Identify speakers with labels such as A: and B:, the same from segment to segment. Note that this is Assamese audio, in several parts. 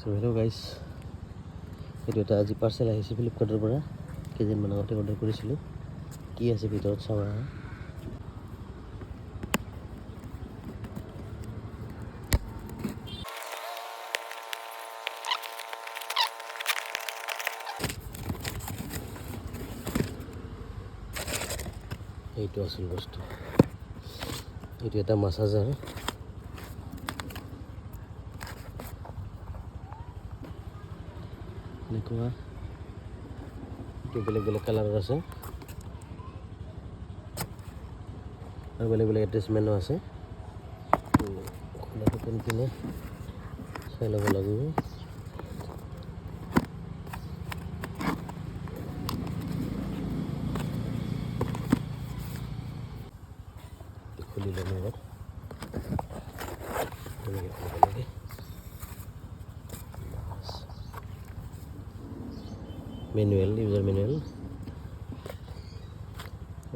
A: হেল্ল' গাইজ, এইটো এটা আজি পাৰ্চেল আহিছে ফ্লিপকাৰ্টৰ পৰা। কেইদিনমান আগতে অৰ্ডাৰ কৰিছিলোঁ। কি আছে ভিতৰত চাওঁ আহা। এইটো আছিল বস্তু। এইটো এটা মাছাজাৰ। এনেকুৱা এইটো বেলেগ বেলেগ কালাৰৰ আছে আৰু বেলেগ বেলেগ এটেচমেণ্টো আছে। খোলাটো কোনপিনে চাই ল'ব লাগিব। খুলি ল'ম এবাৰ। এনেকৈ খুলিব লাগে। মেনুৱেল, ইউজাৰ মেনুৱেল,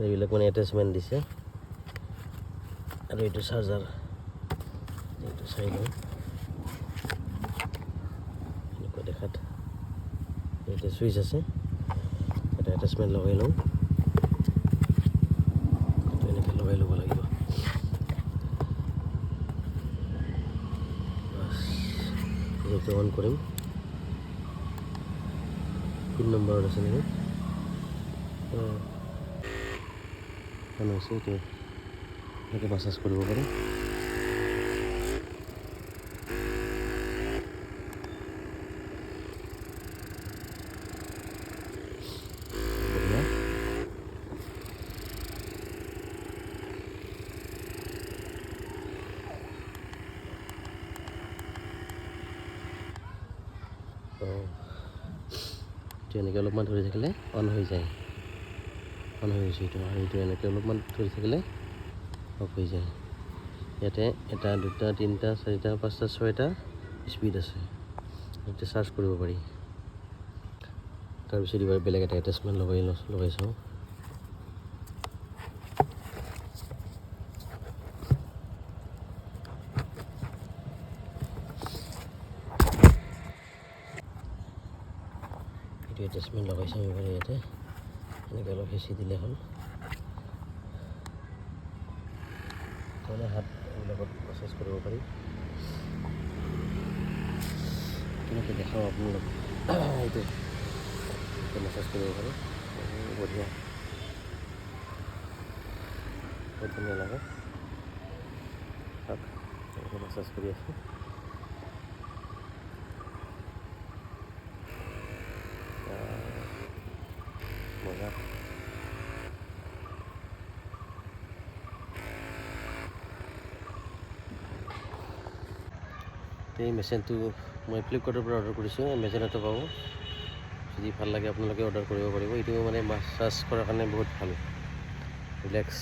A: এইবিলাক মানে এটেচমেণ্ট দিছে। আৰু এইটো চাৰ্জাৰ, এইটো চাই লওঁ এনেকুৱা দেখাত। এইটো চুইচ আছে, এটা এটেচমেণ্ট লগাই লওঁ। এইটো এনেকৈ লগাই ল'ব লাগিব। বাছ এইটো অন কৰিম। পিন নম্বৰত আছে নেকি? অন হৈছে। এইটো এনেকৈ মাছাজ কৰিব পাৰি। বঢ়িয়া। এইটো এনেকৈ অলপমান ধৰি থাকিলে অন হৈ যায়। অন হৈ গৈছে এইটো। আৰু এইটো এনেকৈ অলপমান ধৰি থাকিলে অফ হৈ যায়। ইয়াতে 1, 2, 3, 4, 5, 6টা স্পীড আছে। ইয়াতে চাৰ্জ কৰিব পাৰি। তাৰপিছত এইবাৰ বেলেগ এটা এটেচমেণ্ট লগাই চাওঁ। এইটো এটেচমেণ্ট লগাই চাওঁ এইবাৰ। ইয়াতে এনেকৈ অলপ হেঁচি দিলে হ'ল। মানে হাত এইবিলাকত মাছাজ কৰিব পাৰি। কেনেকৈ দেখাওঁ আপোনালোক। এইটো মাছাজ কৰিব পাৰি। বঢ়িয়া, বহুত ধুনীয়া লাগে। তাক এনেকৈ মাছাজ কৰি আছোঁ। মজা। এই মেচিনটো মই ফ্লিপকাৰ্টৰ পৰা অৰ্ডাৰ কৰিছোঁ। এমাজনতো পাব। যদি ভাল লাগে আপোনালোকে অৰ্ডাৰ কৰিব পাৰিব। এইটো মানে মাছাজ কৰাৰ কাৰণে বহুত ভাল। ৰিলেক্স,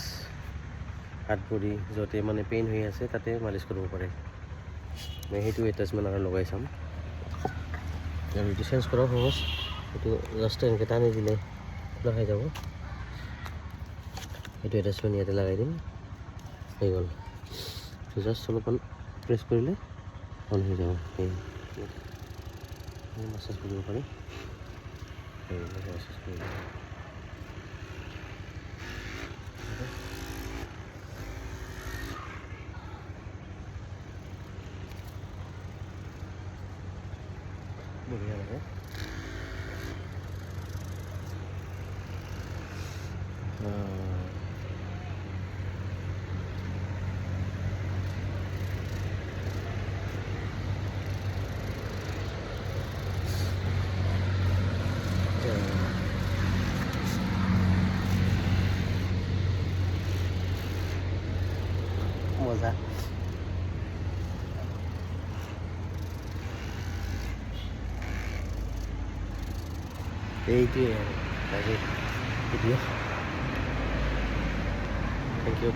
A: হাত ভৰি য'তে মানে পেইন হৈ আছে তাতে মালিচ কৰিব পাৰে। মই সেইটো এটেচমেণ্ট আৰু লগাই চাম। আৰু এইটো চেঞ্জ কৰাও সহজ। এইটো জাষ্ট এনেকৈ টানি দিলে খোলা খাই যাব। এইটো এটেচমেণ্ট ইয়াতে লগাই দিম, হৈ গ'ল। জাষ্ট অলপমান প্ৰেছ কৰিলে অন হৈ যাব। মাছাজ কৰিব পাৰি। মাছাজ কৰিব পাৰি। বঢ়িয়া লাগে। মজা। এইটোৱে আৰু ভিডিঅ'। Thank U.